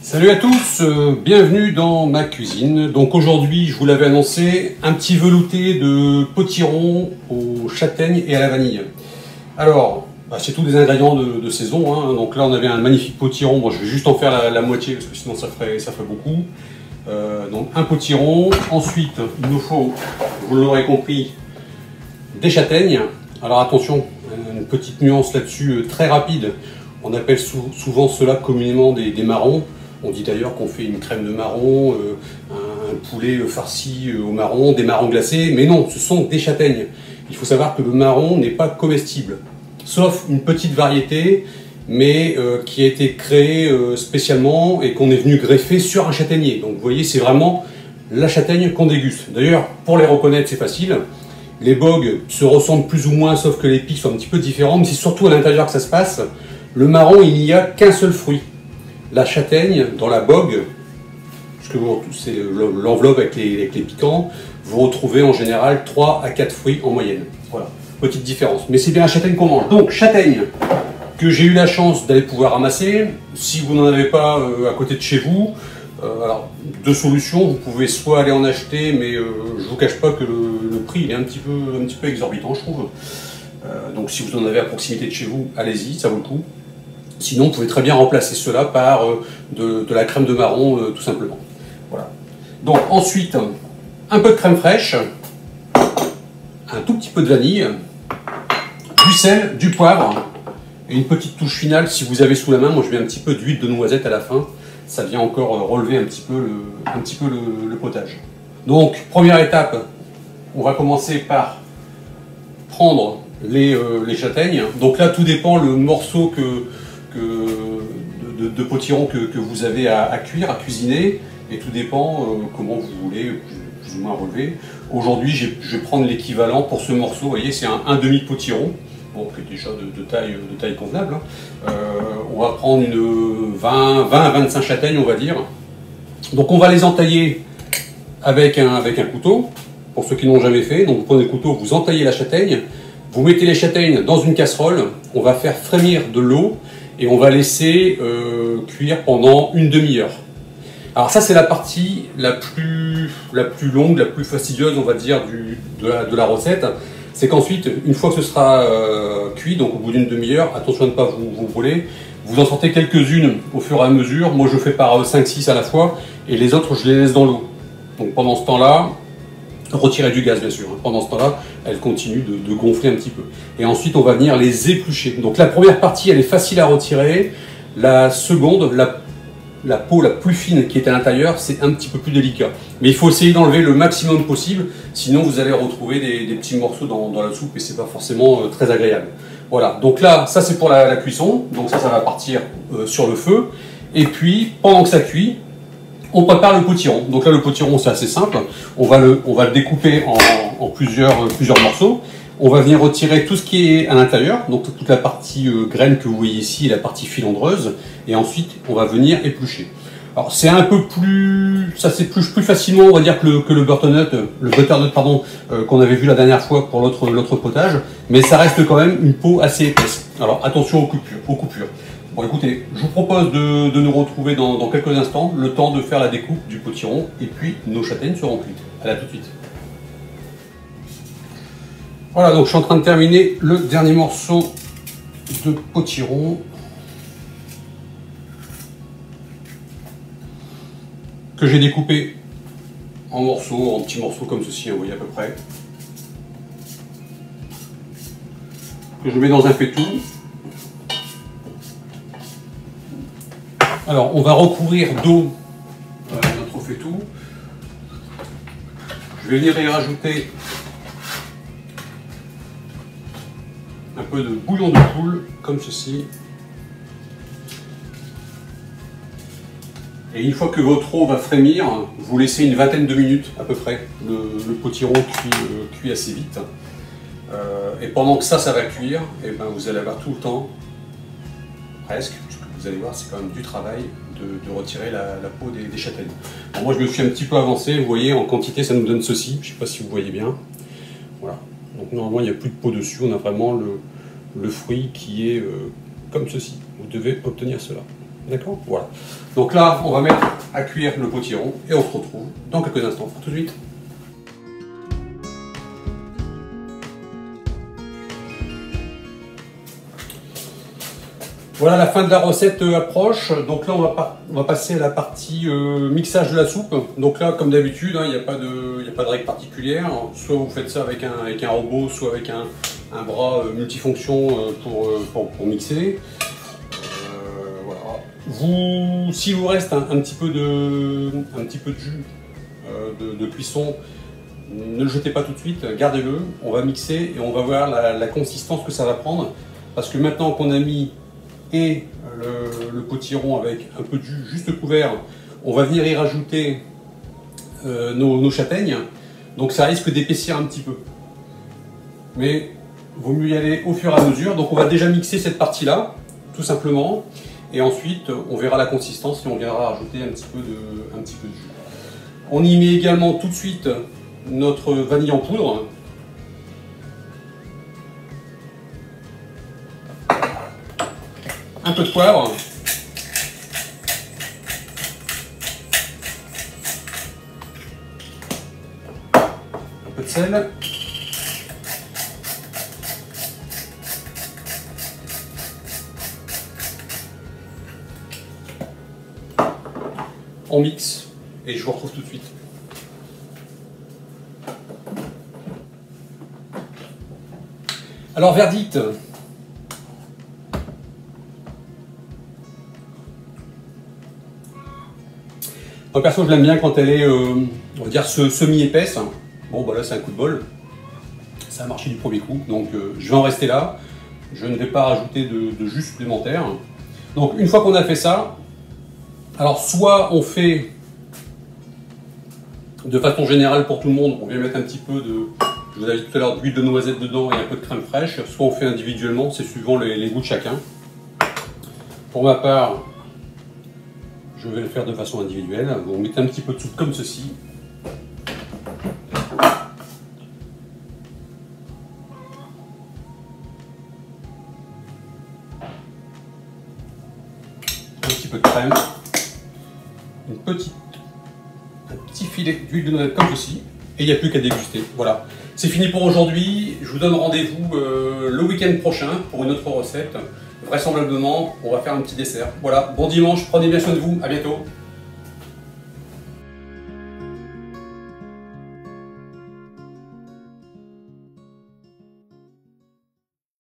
Salut à tous, bienvenue dans ma cuisine. Donc aujourd'hui, je vous l'avais annoncé, un petit velouté de potiron aux châtaignes et à la vanille. Alors, c'est tous des ingrédients de saison, hein. Donc là, on avait un magnifique potiron. Bon, je vais juste en faire la moitié parce que sinon ça ferait beaucoup. Donc un potiron. Ensuite, il nous faut, vous l'aurez compris, des châtaignes. Alors attention, une petite nuance là-dessus très rapide. On appelle souvent cela communément des marrons. On dit d'ailleurs qu'on fait une crème de marron, un poulet farci au marron, des marrons glacés, mais non, ce sont des châtaignes. Il faut savoir que le marron n'est pas comestible, sauf une petite variété, mais qui a été créée spécialement et qu'on est venu greffer sur un châtaignier. Donc vous voyez, c'est vraiment la châtaigne qu'on déguste. D'ailleurs, pour les reconnaître, c'est facile. Les bogues se ressemblent plus ou moins, sauf que les pics sont un petit peu différents, mais c'est surtout à l'intérieur que ça se passe. Le marron, il n'y a qu'un seul fruit. La châtaigne, dans la bogue, c'est l'enveloppe avec les piquants, vous retrouvez en général 3 à 4 fruits en moyenne. Voilà, petite différence. Mais c'est bien la châtaigne qu'on mange. Donc, châtaigne que j'ai eu la chance d'aller pouvoir ramasser. Si vous n'en avez pas à côté de chez vous, alors, deux solutions. Vous pouvez soit aller en acheter, mais je ne vous cache pas que le prix il est un petit peu exorbitant, je trouve. Donc, si vous en avez à proximité de chez vous, allez-y, ça vaut le coup. Sinon, vous pouvez très bien remplacer cela par de la crème de marron, tout simplement. Voilà. Donc ensuite, un peu de crème fraîche, un tout petit peu de vanille, du sel, du poivre, et une petite touche finale si vous avez sous la main. Moi, je mets un petit peu d'huile de noisette à la fin. Ça vient encore relever un petit peu le potage. Donc, première étape, on va commencer par prendre les châtaignes. Donc là, tout dépend le morceau de potiron que vous avez à cuire, à cuisiner, et tout dépend comment vous voulez plus ou moins relever. Aujourd'hui, je vais prendre l'équivalent pour ce morceau. Vous voyez, c'est un demi potiron, bon, qui est déjà de taille convenable. Hein. On va prendre une 20 à 25 châtaignes, on va dire. Donc on va les entailler avec un couteau, pour ceux qui n'ont jamais fait. Donc vous prenez le couteau, vous entaillez la châtaigne, vous mettez les châtaignes dans une casserole, on va faire frémir de l'eau, et on va laisser cuire pendant une demi-heure. Alors ça, c'est la partie la plus longue, la plus fastidieuse, on va dire, de la recette. C'est qu'ensuite, une fois que ce sera cuit, donc au bout d'une demi-heure, attention à ne pas vous brûler, vous en sortez quelques-unes au fur et à mesure. Moi, je fais par 5-6 à la fois, et les autres, je les laisse dans l'eau. Donc pendant ce temps-là, retirer du gaz bien sûr, hein. Pendant ce temps-là, elle continue de gonfler un petit peu. Et ensuite, on va venir les éplucher. Donc la première partie, elle est facile à retirer. La seconde, la peau la plus fine qui est à l'intérieur, c'est un petit peu plus délicat. Mais il faut essayer d'enlever le maximum possible, sinon vous allez retrouver des petits morceaux dans la soupe et c'est pas forcément très agréable. Voilà, donc là, ça c'est pour la cuisson. Donc ça va partir sur le feu. Et puis, pendant que ça cuit, on prépare le potiron. Donc là, le potiron, c'est assez simple. On va le découper en plusieurs morceaux. On va venir retirer tout ce qui est à l'intérieur, donc toute la partie graine que vous voyez ici et la partie filandreuse. Et ensuite, on va venir éplucher. Alors, c'est un peu plus... ça s'épluche plus facilement, on va dire, que le butternut, qu'on avait vu la dernière fois pour l'autre potage. Mais ça reste quand même une peau assez épaisse. Alors, attention aux coupures. Bon écoutez, je vous propose de nous retrouver dans quelques instants, le temps de faire la découpe du potiron, et puis nos châtaignes seront cuites. Allez, à tout de suite. Voilà, donc je suis en train de terminer le dernier morceau de potiron. Que j'ai découpé en morceaux, en petits morceaux comme ceci, vous voyez à peu près. Que je mets dans un faitout. Alors, on va recouvrir d'eau notre faitout. Je vais venir y rajouter un peu de bouillon de poule, comme ceci. Et une fois que votre eau va frémir, vous laissez une vingtaine de minutes à peu près. Le potiron cuit assez vite. Et pendant que ça va cuire, et ben vous allez avoir tout le temps, presque, vous allez voir, c'est quand même du travail de retirer la peau des châtaignes. Bon, moi, je me suis un petit peu avancé, vous voyez, en quantité, ça nous donne ceci. Je ne sais pas si vous voyez bien. Voilà. Donc, normalement, il n'y a plus de peau dessus. On a vraiment le fruit qui est comme ceci. Vous devez obtenir cela. D'accord? Voilà. Donc là, on va mettre à cuire le potiron et on se retrouve dans quelques instants. À tout de suite. Voilà, la fin de la recette approche. Donc là, on va passer à la partie mixage de la soupe. Donc là, comme d'habitude, il n'y a pas de règle particulière. Soit vous faites ça avec un robot, soit avec un bras multifonction pour mixer. Voilà. S'il vous reste un petit peu de jus de cuisson, ne le jetez pas tout de suite, gardez-le. On va mixer et on va voir la consistance que ça va prendre. Parce que maintenant qu'on a mis le potiron avec un peu de jus juste couvert, on va venir y rajouter nos châtaignes, donc ça risque d'épaissir un petit peu, mais vaut mieux y aller au fur et à mesure. Donc on va déjà mixer cette partie là tout simplement, et ensuite on verra la consistance et on viendra rajouter un petit peu de jus. On y met également tout de suite notre vanille en poudre. Un peu de poivre, un peu de sel, on mixe et je vous retrouve tout de suite. Alors verdict. Moi perso je l'aime bien quand elle est, on va dire, semi-épaisse. Bon bah là c'est un coup de bol, ça a marché du premier coup, donc je vais en rester là. Je ne vais pas rajouter de jus supplémentaire. Donc une fois qu'on a fait ça, alors soit on fait de façon générale pour tout le monde, on vient mettre un petit peu de, je vous avais dit tout à l'heure, d'huile de noisette dedans et un peu de crème fraîche, soit on fait individuellement, c'est suivant les goûts de chacun. Pour ma part, je vais le faire de façon individuelle. Vous mettez un petit peu de soupe comme ceci. Un petit peu de crème. Un petit filet d'huile de noisette comme ceci. Et il n'y a plus qu'à déguster. Voilà. C'est fini pour aujourd'hui. Je vous donne rendez-vous le week-end prochain pour une autre recette. Vraisemblablement, on va faire un petit dessert. Voilà. Bon dimanche. Prenez bien soin de vous. À bientôt.